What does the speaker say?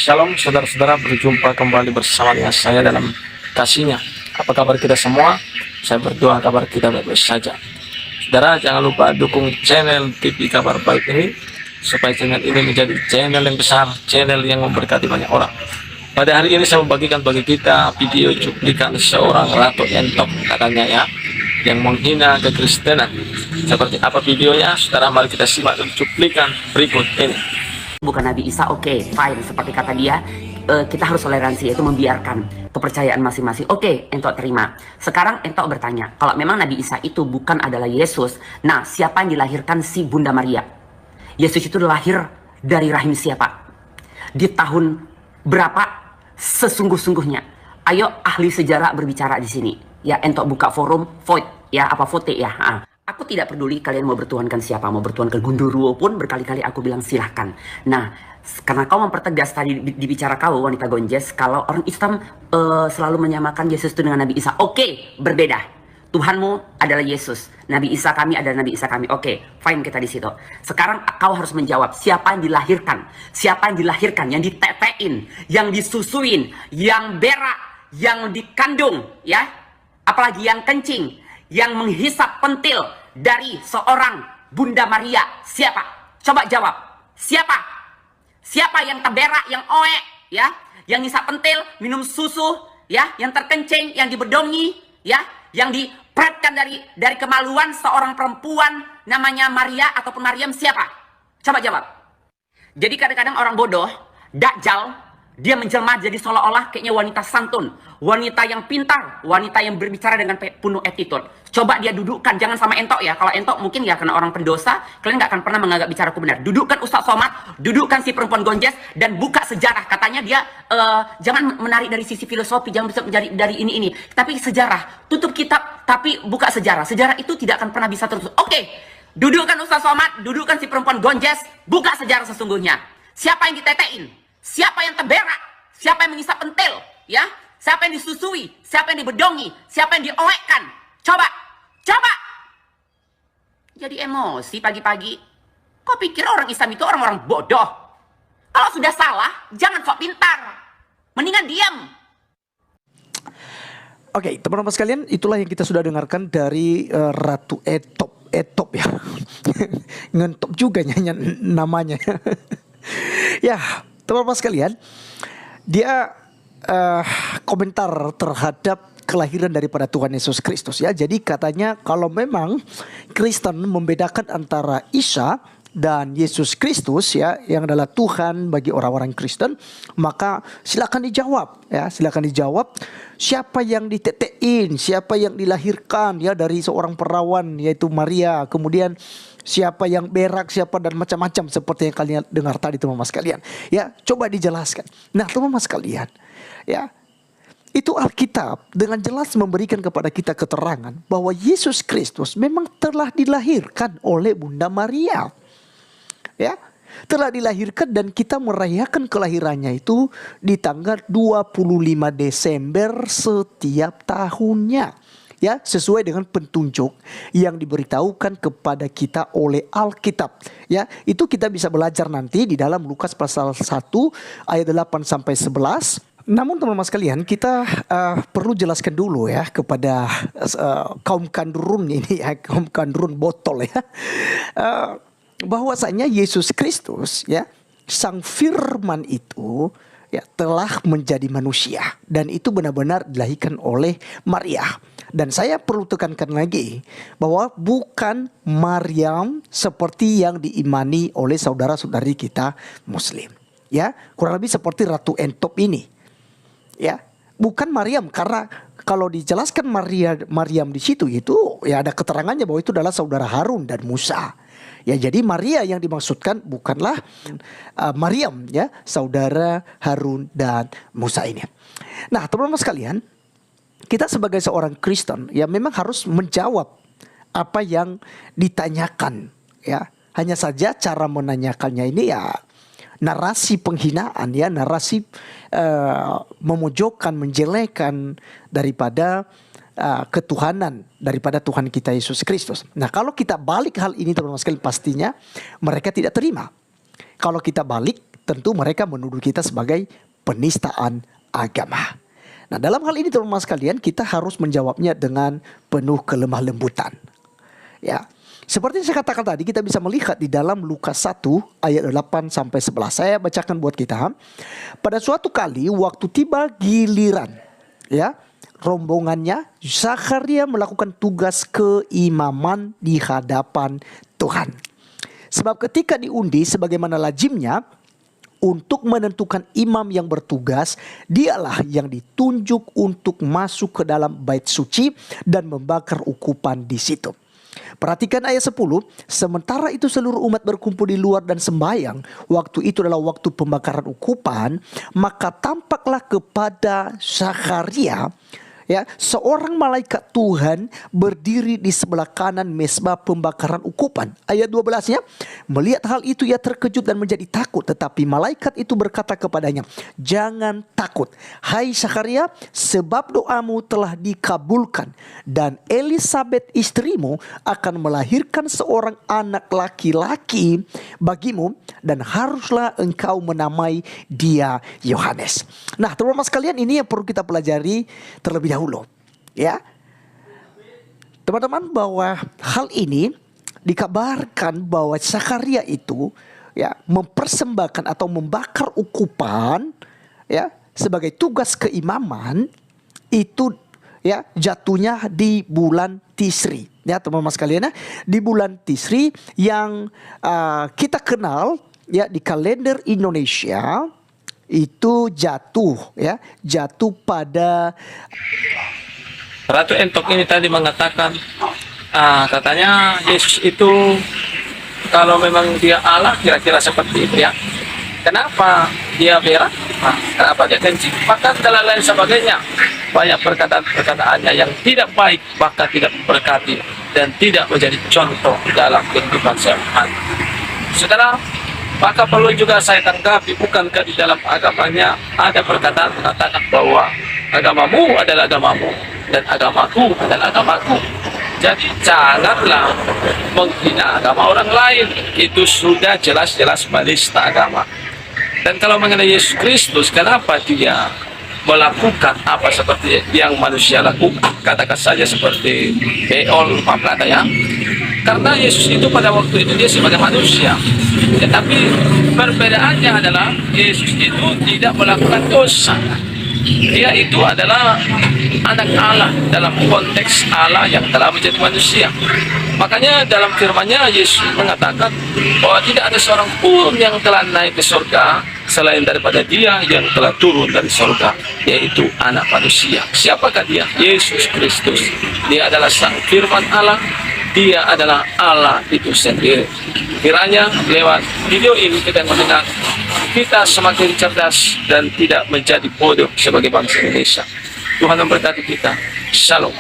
Shalom saudara-saudara, berjumpa kembali bersama dengan saya dalam kasihnya. Apa kabar kita semua? Saya berdoa kabar kita baik-baik saja. Saudara, jangan lupa dukung channel TV Kabar Baik ini supaya channel ini menjadi channel yang besar, channel yang memberkati banyak orang. Pada hari ini saya membagikan bagi kita video cuplikan seorang Ratu Entok katanya ya, yang menghina kekristenan. Seperti apa videonya? Saudara, mari kita simak cuplikan berikut ini. Bukan Nabi Isa, oke, fine. Seperti kata dia, kita harus toleransi, yaitu membiarkan kepercayaan masing-masing. Oke, Entok terima. Sekarang Entok bertanya, kalau memang Nabi Isa itu bukan adalah Yesus, nah siapa yang dilahirkan si Bunda Maria? Yesus itu lahir dari rahim siapa? Di tahun berapa sesungguh-sungguhnya? Ayo ahli sejarah berbicara di sini. Ya, Entok buka forum, vote, ya, apa vote ya. Aku tidak peduli kalian mau bertuhankan siapa, mau bertuhankan Gundurwo pun berkali-kali aku bilang silahkan. Nah, karena kau mempertegas tadi dibicara kau wanita Gonjes, kalau orang Islam selalu menyamakan Yesus itu dengan Nabi Isa. Oke, berbeda. Tuhanmu adalah Yesus, Nabi Isa kami adalah Nabi Isa kami. Oke, fine kita di situ. Sekarang kau harus menjawab siapa yang dilahirkan, siapa yang dilahirkan, yang ditetein, yang disusuin, yang berak, yang dikandung, ya, apalagi yang kencing, yang menghisap pentil dari seorang Bunda Maria. Siapa? Coba jawab. Siapa? Siapa yang teberak, yang oek, ya, yang ngisap pentil, minum susu, ya, yang terkencing, yang dibedongi, ya, yang dipretkan dari kemaluan seorang perempuan namanya Maria ataupun Maryam. Siapa? Coba jawab. Jadi kadang-kadang orang bodoh, dakjal, dia menjelma jadi seolah-olah kayaknya wanita santun, wanita yang pintar, wanita yang berbicara dengan penuh attitude. Coba dia dudukkan, jangan sama Entok ya. Kalau Entok mungkin ya karena orang pendosa, kalian nggak akan pernah menganggap bicaraku benar. Dudukkan Ustaz Somad, dudukkan si perempuan Gonjes, dan buka sejarah. Katanya dia jangan menarik dari sisi filosofi, jangan bisa menjadi dari ini. Tapi sejarah, tutup kitab, tapi buka sejarah. Sejarah itu tidak akan pernah bisa terus. Oke, dudukkan Ustaz Somad, dudukkan si perempuan Gonjes, buka sejarah sesungguhnya. Siapa yang ditetein? Siapa yang terberak? Siapa yang mengisap pentil? Ya? Siapa yang disusui? Siapa yang dibedongi? Siapa yang dioekkan? Coba! Coba! Jadi emosi pagi-pagi. Kok pikir orang Islam itu orang-orang bodoh? Kalau sudah salah, jangan sok pintar. Mendingan diam. Oke, teman-teman sekalian, itulah yang kita sudah dengarkan dari Ratu Etop ya. Ngentop juga nyanyi namanya. Ya, teman-teman sekalian, dia komentar terhadap kelahiran daripada Tuhan Yesus Kristus ya. Jadi katanya kalau memang Kristen membedakan antara Isa dan Yesus Kristus ya, yang adalah Tuhan bagi orang-orang Kristen, maka silakan dijawab ya, silakan dijawab siapa yang ditetein, siapa yang dilahirkan ya dari seorang perawan yaitu Maria, kemudian siapa yang berak, siapa dan macam-macam seperti yang kalian dengar tadi teman-teman sekalian. Ya, coba dijelaskan. Nah, teman-teman sekalian, ya, itu Alkitab dengan jelas memberikan kepada kita keterangan bahwa Yesus Kristus memang telah dilahirkan oleh Bunda Maria. Ya, telah dilahirkan dan kita merayakan kelahirannya itu di tanggal 25 Desember setiap tahunnya. Ya, sesuai dengan petunjuk yang diberitahukan kepada kita oleh Alkitab. Ya, itu kita bisa belajar nanti di dalam Lukas pasal 1 ayat 8 sampai 11. Namun teman-teman sekalian, kita perlu jelaskan dulu ya kepada kaum kandurun ini ya, kaum kandurun botol ya. Bahwasanya Yesus Kristus ya, Sang Firman itu ya telah menjadi manusia dan itu benar-benar dilahirkan oleh Maria. Dan saya perlu tekankan lagi bahwa bukan Maryam seperti yang diimani oleh saudara-saudari kita Muslim. Ya, kurang lebih seperti Ratu Entop ini. Ya, bukan Maryam, karena kalau dijelaskan Maryam di situ itu ya ada keterangannya bahwa itu adalah saudara Harun dan Musa. Ya, jadi Maria yang dimaksudkan bukanlah Maryam ya, saudara Harun dan Musa ini. Nah, teman-teman sekalian, kita sebagai seorang Kristen ya memang harus menjawab apa yang ditanyakan ya. Hanya saja cara menanyakannya ini ya narasi penghinaan ya, narasi memojokkan, menjelekkan daripada ketuhanan daripada Tuhan kita Yesus Kristus. Nah, kalau kita balik hal ini teman-teman sekalian, pastinya mereka tidak terima. Kalau kita balik tentu mereka menuduh kita sebagai penistaan agama. Nah, dalam hal ini teman-teman sekalian, kita harus menjawabnya dengan penuh kelemah lembutan. Ya. Seperti yang saya katakan tadi, kita bisa melihat di dalam Lukas 1 ayat 8 sampai 11. Saya bacakan buat kita. Pada suatu kali waktu tiba giliran, ya, rombongannya, Zakharia melakukan tugas keimaman di hadapan Tuhan. Sebab ketika diundi sebagaimana lazimnya untuk menentukan imam yang bertugas, dialah yang ditunjuk untuk masuk ke dalam bait suci dan membakar ukupan di situ. Perhatikan ayat 10. Sementara itu seluruh umat berkumpul di luar dan sembahyang. Waktu itu adalah waktu pembakaran ukupan. Maka tampaklah kepada Zakharia, ya, seorang malaikat Tuhan berdiri di sebelah kanan mezbah pembakaran ukupan. Ayat 12-nya, melihat hal itu ia terkejut dan menjadi takut. Tetapi malaikat itu berkata kepadanya, jangan takut, hai Zakharia, sebab doamu telah dikabulkan. Dan Elisabet istrimu akan melahirkan seorang anak laki-laki bagimu. Dan haruslah engkau menamai dia Yohanes. Nah, teman-teman sekalian, ini yang perlu kita pelajari terlebih dahulu, ya, teman-teman, bahwa hal ini dikabarkan bahwa Zakharia itu, ya, mempersembahkan atau membakar ukupan, ya, sebagai tugas keimaman itu, ya, jatuhnya di bulan Tisri, ya, teman-teman sekalian, ya, di bulan Tisri yang kita kenal, ya, di kalender Indonesia. Itu jatuh, ya, jatuh pada Ratu Entok ini tadi mengatakan, katanya Yesus itu kalau memang dia Allah, kira-kira seperti itu, ya. Kenapa dia berak? Kenapa dia kencing? Maka dan lain sebagainya. Banyak perkataan-perkataannya yang tidak baik, bahkan tidak memberkati dan tidak menjadi contoh dalam kehidupan sehari-hari. Saudara, maka perlu juga saya tanggapi, bukankah di dalam agamanya ada perkataan mengatakan bahwa agamamu adalah agamamu dan agamaku adalah agamaku. Jadi janganlah menghina agama orang lain. Itu sudah jelas-jelas menista agama. Dan kalau mengenai Yesus Kristus, kenapa dia melakukan apa seperti yang manusia lakukan? Katakan saja seperti beol, apa ya. Karena Yesus itu pada waktu itu dia sebagai manusia. Tetapi perbedaannya adalah Yesus itu tidak melakukan dosa. Dia itu adalah anak Allah dalam konteks Allah yang telah menjadi manusia. Makanya dalam firman-Nya Yesus mengatakan bahwa tidak ada seorang pun yang telah naik ke surga selain daripada dia yang telah turun dari surga, yaitu anak manusia. Siapakah dia? Yesus Kristus. Dia adalah sang firman Allah. Dia adalah Allah itu sendiri. Kiranya lewat video ini kita mendengar, kita semakin cerdas dan tidak menjadi bodoh sebagai bangsa Indonesia. Tuhan memberkati kita. Shalom.